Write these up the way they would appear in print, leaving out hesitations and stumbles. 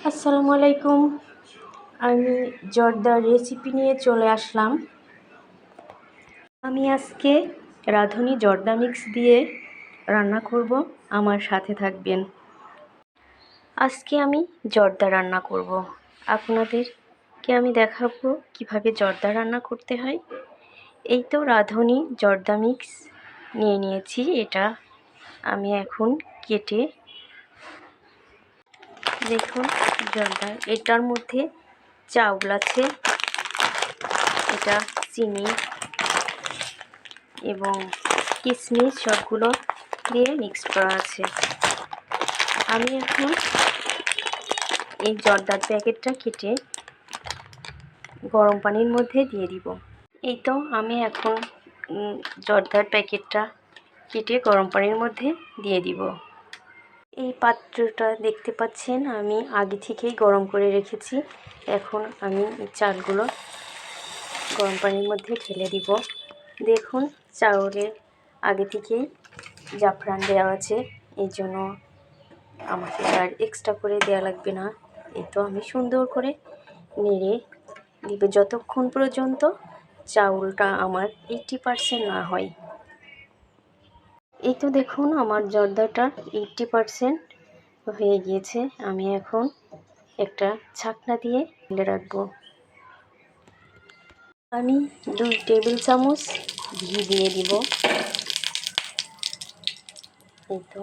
আসসালামু আলাইকুম। আমি জর্দার রেসিপি নিয়ে চলে আসলাম। আমি আজকে রাঁধুনি জর্দা মিক্স দিয়ে রান্না করব, আমার সাথে থাকবেন। আজকে আমি জর্দা রান্না করব, আপনাদেরকে আমি দেখাবো কিভাবে জর্দা রান্না করতে হয়। এই তো রাঁধুনি জর্দা মিক্স নিয়ে নিয়েছি, এটা আমি এখন কেটে দেখুন জর্দা, এটার মধ্যে চাউল আছে, এটা চিনি এবং কিশমিশ সবগুলো দিয়ে মিক্স করা আছে। আমি এখন এই জর্দার প্যাকেটটা কেটে গরম পানির মধ্যে দিয়ে দিব। এই তো আমি এখন জর্দার প্যাকেটটা কেটে গরম পানির মধ্যে দিয়ে দিব। এই পাত্রটা দেখতে পাচ্ছেন আমি আগে থেকেই গরম করে রেখেছি। এখন আমি চালগুলো গরম পানির মধ্যে ঢেলে দিব। দেখুন চাউলে আগে থেকেই জাফরান দেওয়া আছে, এই জন্য আমাকে আর এক্সট্রা করে দেওয়া লাগবে না। এই তো আমি সুন্দর করে নেড়ে দিব যতক্ষণ পর্যন্ত চাউলটা আমার 80% না হয়। এই তো দেখুন আমার জর্দাটা 80% হয়ে গিয়েছে। আমি এখন একটা ছাকনা দিয়ে ঢেলে রাখবো। আমি 2 টেবিল চামচ ঘি দিয়ে দিব। এই তো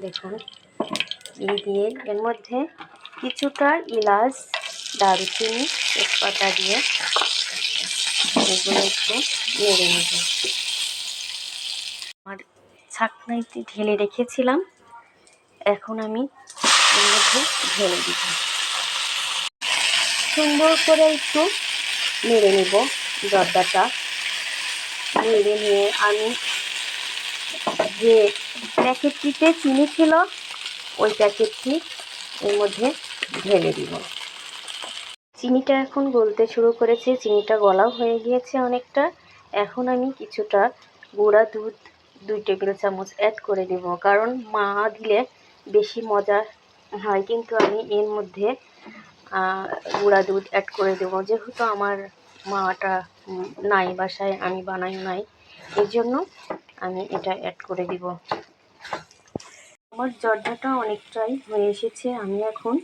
দেখুন ঘি দিয়ে এর মধ্যে কিছুটা এলাচ, দারুচিনি, তেজপাতা দিয়ে এগুলো একটু নেড়ে নেব। আর ছাকনাতে ঢেলে রেখেছিলাম, এখন আমি এর মধ্যে ঢেলে দিব। সুন্দর করে একটু নেড়ে নেব জর্দাটা। নেড়ে নিয়ে আমি যে প্যাকেটটিতে চিনি ছিল ওই প্যাকেটটি এর মধ্যে ঢেলে দিব। চিনিটা এখন গলতে শুরু করেছে, চিনিটা গলাও হয়ে গিয়েছে অনেকটা। এখন আমি কিছুটা গুঁড়া দুধ 2 টেবিল চামচ অ্যাড করে দেব, কারণ মা দিলে বেশি মজা হয়, কিন্তু আমি এর মধ্যে গুঁড়া দুধ অ্যাড করে দেবো, যেহেতু আমার মাটা নাই বাসায়, আমি বানাই নাই, এই জন্য আমি এটা অ্যাড করে দিব। আমার জর্দাটা অনেকটাই হয়ে এসেছে। আমি এখন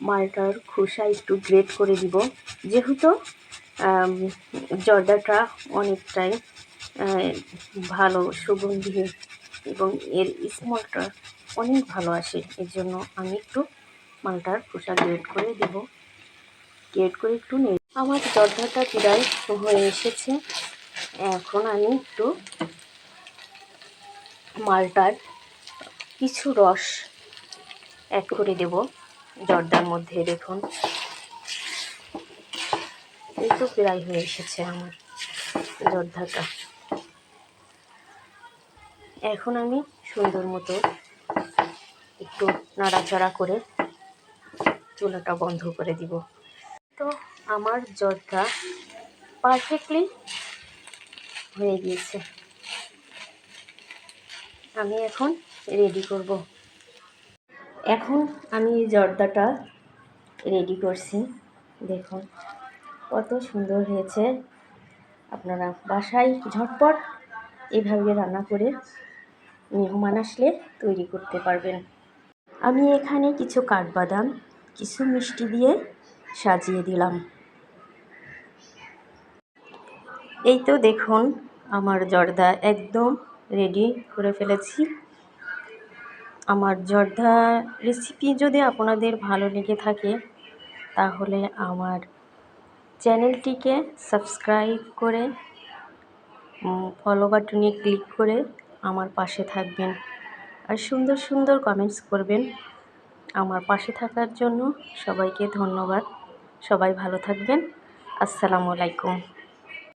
মালটার খোসা একটু গ্রেট করে দিব, যেহেতু জর্দাটা অনেকটাই ভালো সুগন্ধি এবং এর স্মেলটা অনেক ভালো আসে, এর জন্য আমি একটু মালটার খোসা গ্রেট করে দিব। গ্রেট করে একটু নেই, আমার জর্দাটা প্রায় হয়ে এসেছে। এখন আমি একটু মালটার কিছু রস অ্যাড করে দেব জর্দার মধ্যে। দেখুন এই তো প্রায় হয়ে এসেছে আমার জর্দাটা। এখন আমি সুন্দর মতো একটু নাড়াচাড়া করে চুলাটা বন্ধ করে দিব। তো আমার জর্দা পারফেক্টলি হয়ে গিয়েছে। আমি এখন রেডি করব। এখন আমি জর্দাটা রেডি করছি, দেখুন কত সুন্দর হয়েছে। আপনারা বাসায় ঝটপট এভাবে রান্না করে মেহমান আসলে তৈরি করতে পারবেন। আমি এখানে কিছু কাঠবাদাম, কিছু মিষ্টি দিয়ে সাজিয়ে দিলাম। এই তো দেখুন আমার জর্দা একদম রেডি করে ফেলেছি। আমার জর্দা রেসিপি যদি আপনাদের ভালো লেগে থাকে তাহলে আমার চ্যানেলটিকে সাবস্ক্রাইব করে ফলো বাটনে ক্লিক করে আমার পাশে থাকবেন, আর সুন্দর সুন্দর কমেন্টস করবেন। আমার পাশে থাকার জন্য সবাইকে ধন্যবাদ। সবাই ভালো থাকবেন। আসসালামু আলাইকুম।